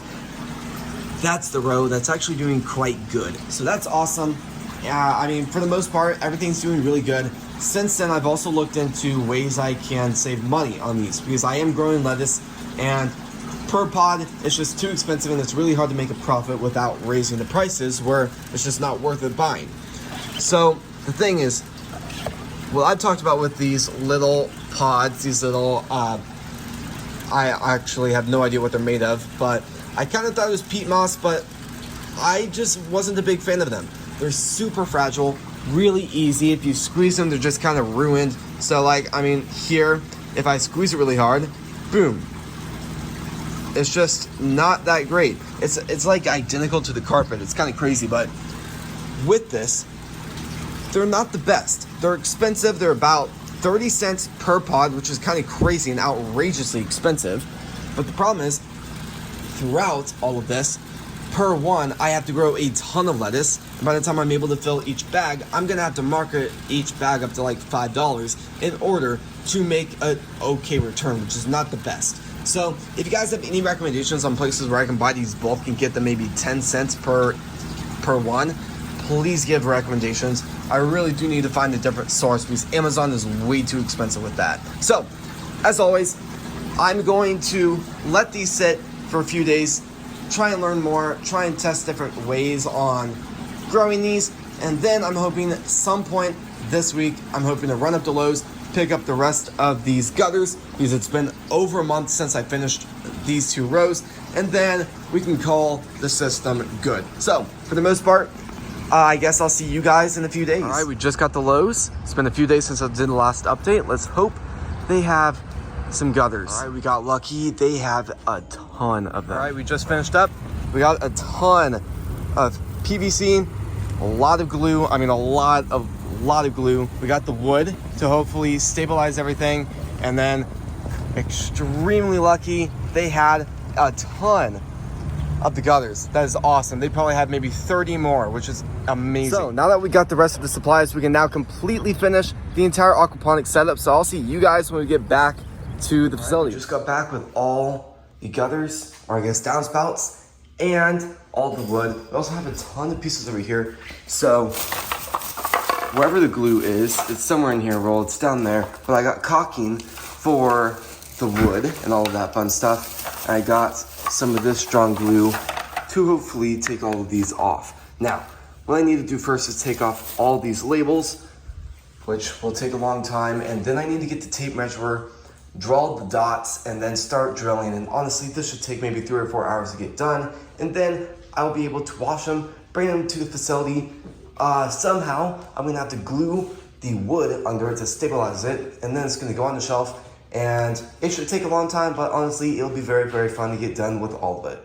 that's the row that's actually doing quite good. So that's awesome. I mean, for the most part, everything's doing really good. Since then, I've also looked into ways I can save money on these, because I am growing lettuce, and per pod, it's just too expensive, and it's really hard to make a profit without raising the prices, where it's just not worth it buying. So the thing is, what I've talked about with these little pods, these little, I actually have no idea what they're made of, but I kind of thought it was peat moss, but I just wasn't a big fan of them. They're super fragile, really easy. If you squeeze them, they're just kind of ruined. So like, I mean, here, if I squeeze it really hard, boom. It's just not that great. It's like identical to the carpet. It's kind of crazy, but with this, they're not the best. They're expensive. They're about 30 cents per pod, which is kind of crazy and outrageously expensive. But the problem is, throughout all of this, per one, I have to grow a ton of lettuce. And by the time I'm able to fill each bag, I'm gonna have to market each bag up to like $5 in order to make an okay return, which is not the best. So if you guys have any recommendations on places where I can buy these bulk and get them maybe 10 cents per one, please give recommendations. I really do need to find a different source because Amazon is way too expensive with that. So, as always, I'm going to let these sit for a few days, try and learn more, try and test different ways on growing these, and then I'm hoping at some point this week, I'm hoping to run up to Lowe's, pick up the rest of these gutters because it's been over a month since I finished these 2 rows, and then we can call the system good. So, for the most part, I guess I'll see you guys in a few days. All right, we just got the Lowe's. It's been a few days since I did the last update. Let's hope they have some gutters. All right, we got lucky. They have a ton of them. All right, we just finished up. We got a ton of PVC, a lot of glue. I mean, a lot of glue. We got the wood to hopefully stabilize everything. And then, extremely lucky, they had a ton of the gutters. That is awesome. They probably had maybe 30 more, which is amazing. So now that we got the rest of the supplies, we can now completely finish the entire aquaponics setup. So I'll see you guys when we get back to the facility. Just got back with all the gutters, or I guess downspouts, and all the wood. We also have a ton of pieces over here. So wherever the glue is, it's somewhere in here, roll. It's down there. But I got caulking for the wood and all of that fun stuff. And I got some of this strong glue to hopefully take all of these off. Now, what I need to do first is take off all these labels, which will take a long time, and then I need to get the tape measure, draw the dots, and then start drilling. And honestly, this should take maybe 3 or 4 hours to get done, and then I'll be able to wash them, bring them to the facility. Somehow, I'm gonna have to glue the wood under it to stabilize it, and then it's gonna go on the shelf. And it should take a long time, but honestly, it'll be very, very fun to get done with all of it.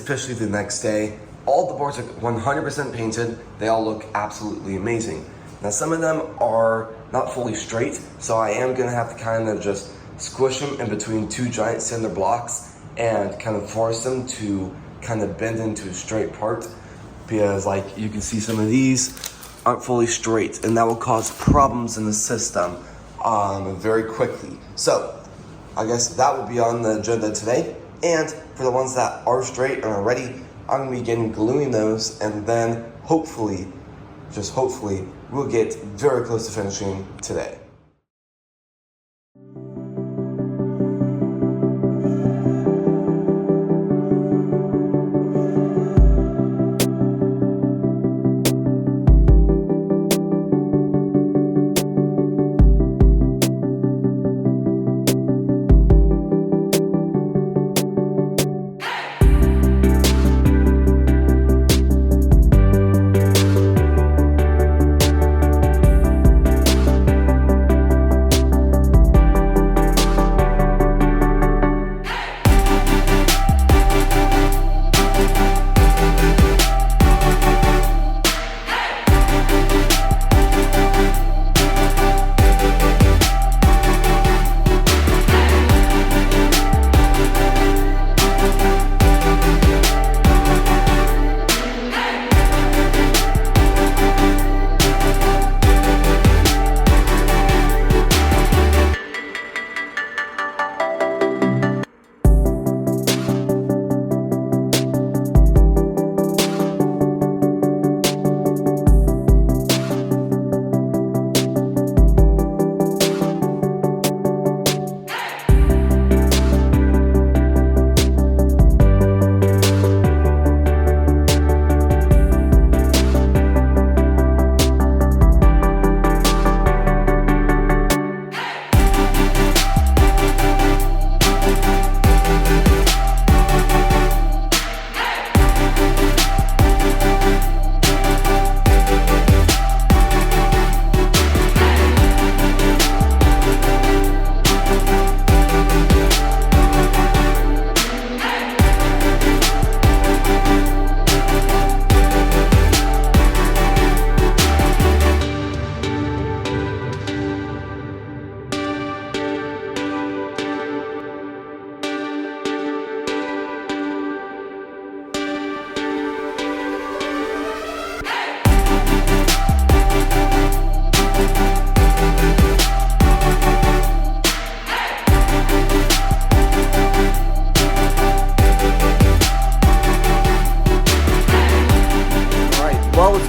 officially the next day. All the boards are 100% painted. They all look absolutely amazing. Now some of them are not fully straight, so I am gonna have to kind of just squish them in between two giant cinder blocks and kind of force them to kind of bend into a straight part, because like you can see some of these aren't fully straight, and that will cause problems in the system very quickly. So I guess that will be on the agenda today. And for the ones that are straight and are ready, I'm gonna begin gluing those, and then hopefully, just hopefully, we'll get very close to finishing today.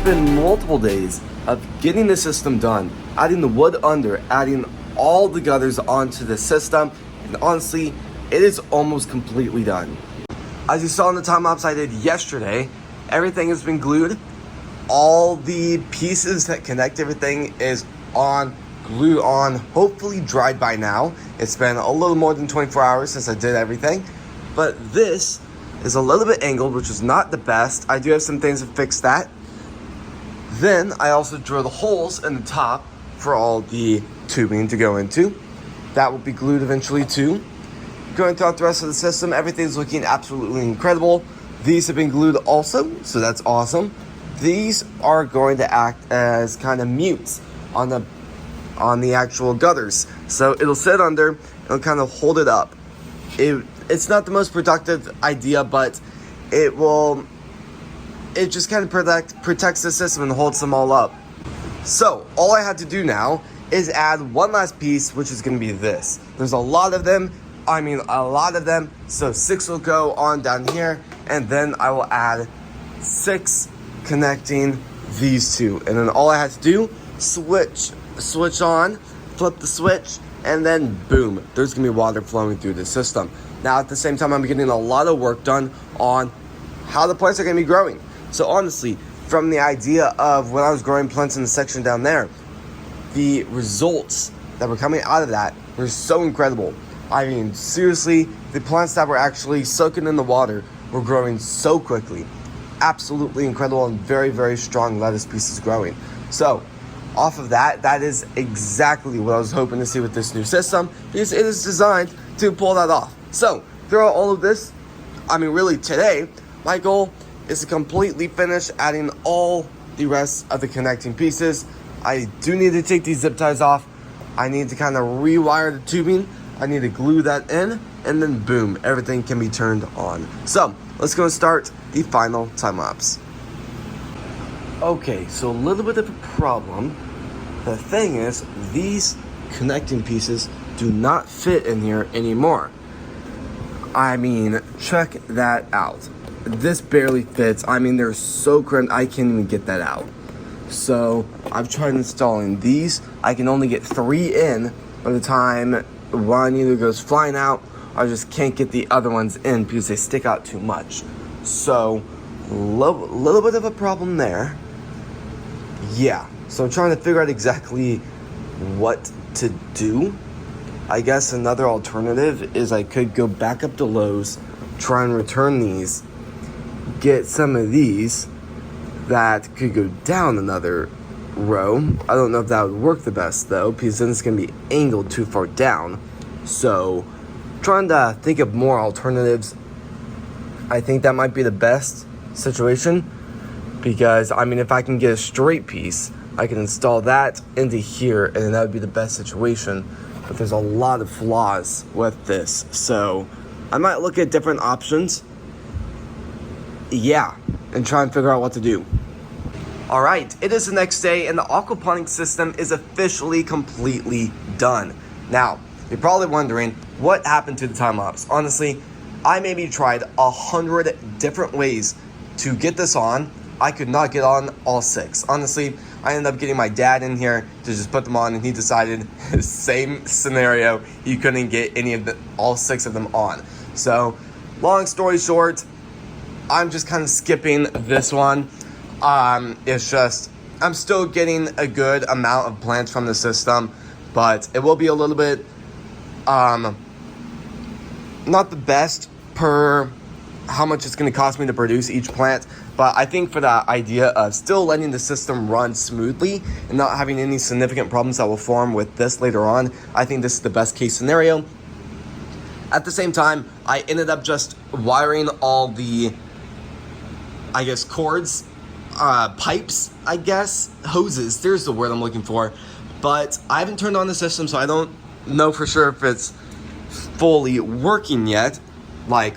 Been multiple days of getting the system done, adding the wood under, adding all the gutters onto the system, and honestly, it is almost completely done. As you saw in the time lapse I did yesterday, everything has been glued. All the pieces that connect everything is glued on, hopefully dried by now. It's been a little more than 24 hours since I did everything, but this is a little bit angled, which is not the best. I do have some things to fix that. Then I also drilled holes in the top for all the tubing to go into. That will be glued eventually too. Going throughout the rest of the system, everything's looking absolutely incredible. These have been glued also, so that's awesome. These are going to act as kind of mutes on the actual gutters. So it'll sit under, it'll kind of hold it up. It's not the most productive idea, but it just kind of protects the system and holds them all up. So all I had to do now is add one last piece, which is going to be this. There's a lot of them. So 6 will go on down here, and then I will add 6 connecting these two. And then all I had to do, switch on, flip the switch, and then boom, there's going to be water flowing through the system. Now at the same time, I'm getting a lot of work done on how the plants are going to be growing. So honestly, from the idea of when I was growing plants in the section down there, the results that were coming out of that were so incredible. I mean, seriously, the plants that were actually soaking in the water were growing so quickly. Absolutely incredible, and very, very strong lettuce pieces growing. So off of that, that is exactly what I was hoping to see with this new system, because it is designed to pull that off. So throughout all of this, I mean, really today, my goal is to completely finish adding all the rest of the connecting pieces. I do need to take these zip ties off. I need to kind of rewire the tubing. I need to glue that in, and then boom, everything can be turned on. So let's go and start the final time lapse. Okay, so a little bit of a problem. The thing is, these connecting pieces do not fit in here anymore. I mean, check that out. This barely fits. I mean, they're so cramped, I can't even get that out. So I've tried installing these. I can only get 3 in by the time one either goes flying out, or I just can't get the other ones in because they stick out too much. So little bit of a problem there. Yeah, so I'm trying to figure out exactly what to do. I guess another alternative is I could go back up to Lowe's, try and return these, get some of these that could go down another row. I don't know if that would work the best though, because then it's going to be angled too far down. So trying to think of more alternatives. I think that might be the best situation, because I mean, if I can get a straight piece, I can install that into here, and then that would be the best situation. But there's a lot of flaws with this, so I might look at different options. Yeah, and try and figure out what to do. All right, it is the next day, and the aquaponics system is officially completely done. Now, you're probably wondering what happened to the time lapse. Honestly, I maybe tried 100 different ways to get this on. I could not get on all 6. Honestly, I ended up getting my dad in here to just put them on, and he decided same scenario, he couldn't get all 6 of them on. So, long story short, I'm just kind of skipping this one. It's just, I'm still getting a good amount of plants from the system, but it will be a little bit, not the best per how much it's going to cost me to produce each plant. But I think for the idea of still letting the system run smoothly and not having any significant problems that will form with this later on, I think this is the best case scenario. At the same time, I ended up just wiring all the, I guess, cords, pipes, I guess, hoses, there's the word I'm looking for. But I haven't turned on the system, so I don't know for sure if it's fully working yet, like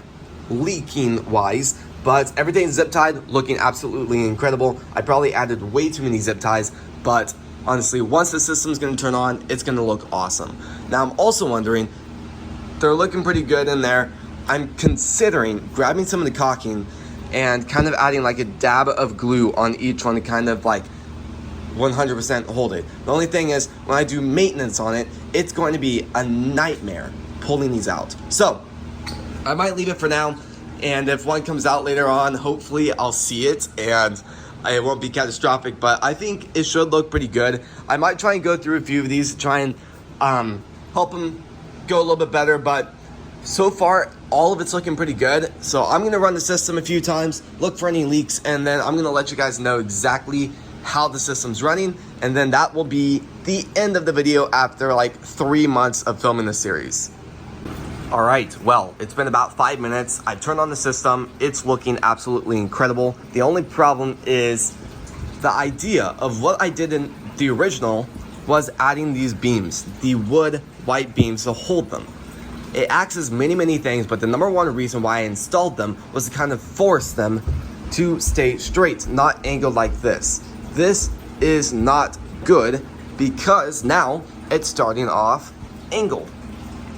leaking wise. But everything's zip tied, looking absolutely incredible. I probably added way too many zip ties, but honestly, once the system's gonna turn on, it's gonna look awesome. Now, I'm also wondering, they're looking pretty good in there. I'm considering grabbing some of the caulking and kind of adding like a dab of glue on each one to kind of like 100% hold it. The only thing is, when I do maintenance on it, it's going to be a nightmare pulling these out. So, I might leave it for now. And if one comes out later on, hopefully I'll see it and it won't be catastrophic, but I think it should look pretty good. I might try and go through a few of these to try and help them go a little bit better, but so far, all of it's looking pretty good. So I'm gonna run the system a few times, look for any leaks, and then I'm gonna let you guys know exactly how the system's running, and then that will be the end of the video after like 3 months of filming the series. All right, well, it's been about 5 minutes. I've turned on the system. It's looking absolutely incredible. The only problem is the idea of what I did in the original was adding these beams, the wood white beams to hold them. It acts as many things, but the number one reason why I installed them was to kind of force them to stay straight, not angled like this. This is not good because now it's starting off angled,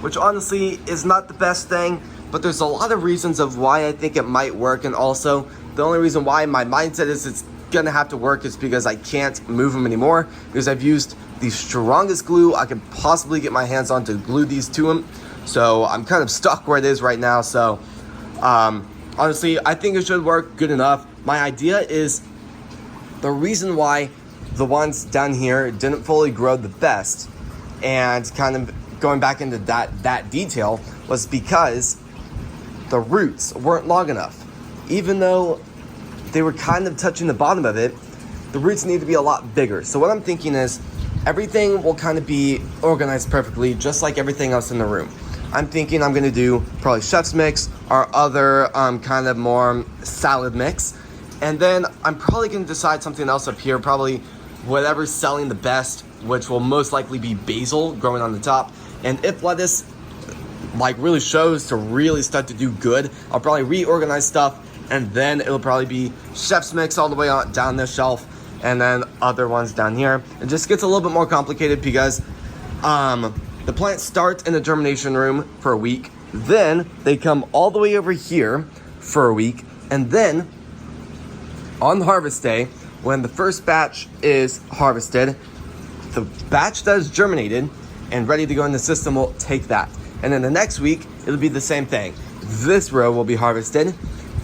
which honestly is not the best thing, but there's a lot of reasons of why I think it might work. And also, the only reason why my mindset is it's gonna have to work is because I can't move them anymore, because I've used the strongest glue I could possibly get my hands on to glue these to them. So I'm kind of stuck where it is right now. So honestly, I think it should work good enough. My idea is, the reason why the ones down here didn't fully grow the best, and kind of going back into that detail, was because the roots weren't long enough. Even though they were kind of touching the bottom of it, the roots need to be a lot bigger. So what I'm thinking is, everything will kind of be organized perfectly, just like everything else in the room. I'm thinking I'm gonna do probably chef's mix or other kind of more salad mix. And then I'm probably gonna decide something else up here, probably whatever's selling the best, which will most likely be basil growing on the top. And if lettuce like really shows to really start to do good, I'll probably reorganize stuff, and then it'll probably be chef's mix all the way on down this shelf, and then other ones down here. It just gets a little bit more complicated because the plants start in the germination room for a week, then they come all the way over here for a week, and then on harvest day, when the first batch is harvested, the batch that is germinated and ready to go in the system will take that. And then the next week, it'll be the same thing. This row will be harvested,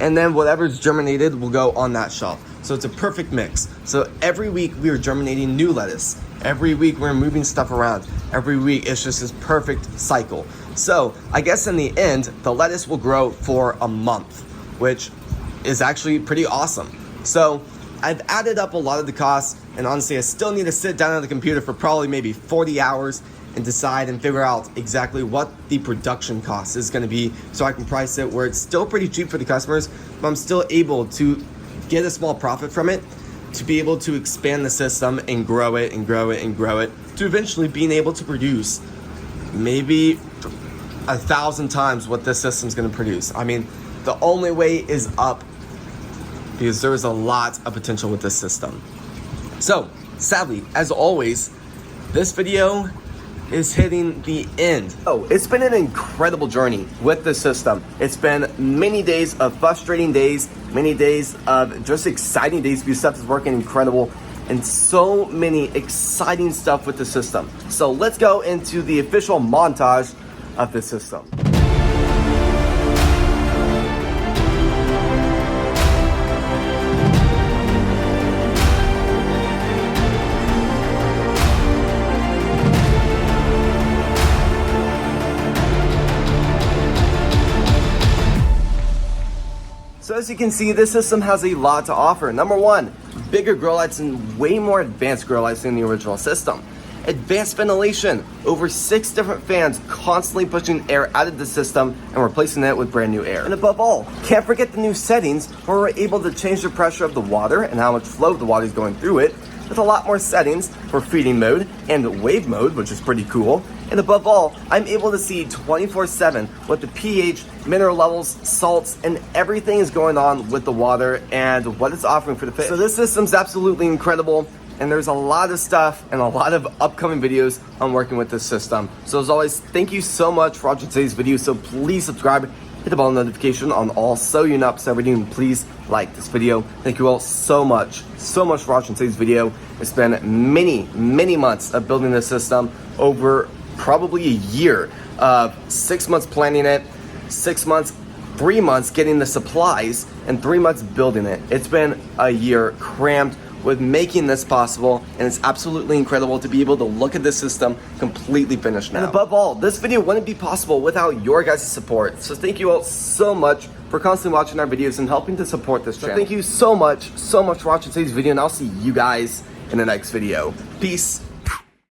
and then whatever's germinated will go on that shelf. So it's a perfect mix. So every week we are germinating new lettuce. Every week we're moving stuff around. Every week it's just this perfect cycle. So I guess in the end, the lettuce will grow for a month, which is actually pretty awesome. So I've added up a lot of the costs, and honestly, I still need to sit down on the computer for probably maybe 40 hours and decide and figure out exactly what the production cost is going to be, so I can price it where it's still pretty cheap for the customers, but I'm still able to get a small profit from it, to be able to expand the system and grow it and grow it and grow it, to eventually being able to produce maybe 1,000 times what this system's going to produce. I mean, the only way is up, because there is a lot of potential with this system. So, sadly, as always, this video is hitting the end. Oh, it's been an incredible journey with this system. It's been many days of frustrating days, many days of just exciting days because stuff is working incredible, and so many exciting stuff with the system. So let's go into the official montage of the system. So as you can see, this system has a lot to offer. Number one, bigger grow lights and way more advanced grow lights than the original system. Advanced ventilation, over 6 different fans constantly pushing air out of the system and replacing it with brand new air. And above all, can't forget the new settings where we're able to change the pressure of the water and how much flow the water is going through it, with a lot more settings for feeding mode and wave mode, which is pretty cool. And above all, I'm able to see 24/7 what the pH, mineral levels, salts, and everything is going on with the water and what it's offering for the fish. So this system's absolutely incredible, and there's a lot of stuff and a lot of upcoming videos on working with this system. So as always, thank you so much for watching today's video. So please subscribe, hit the bell notification on all so you're not upset everything. Please like this video. Thank you all so much for watching today's video. It's been many months of building this system, over probably a year of 6 months planning it, 6 months, 3 months getting the supplies, and 3 months building it. It's been a year crammed with making this possible, and it's absolutely incredible to be able to look at this system completely finished now. And above all, this video wouldn't be possible without your guys' support. So thank you all so much for constantly watching our videos and helping to support this channel. So thank you so much for watching today's video, and I'll see you guys in the next video. Peace.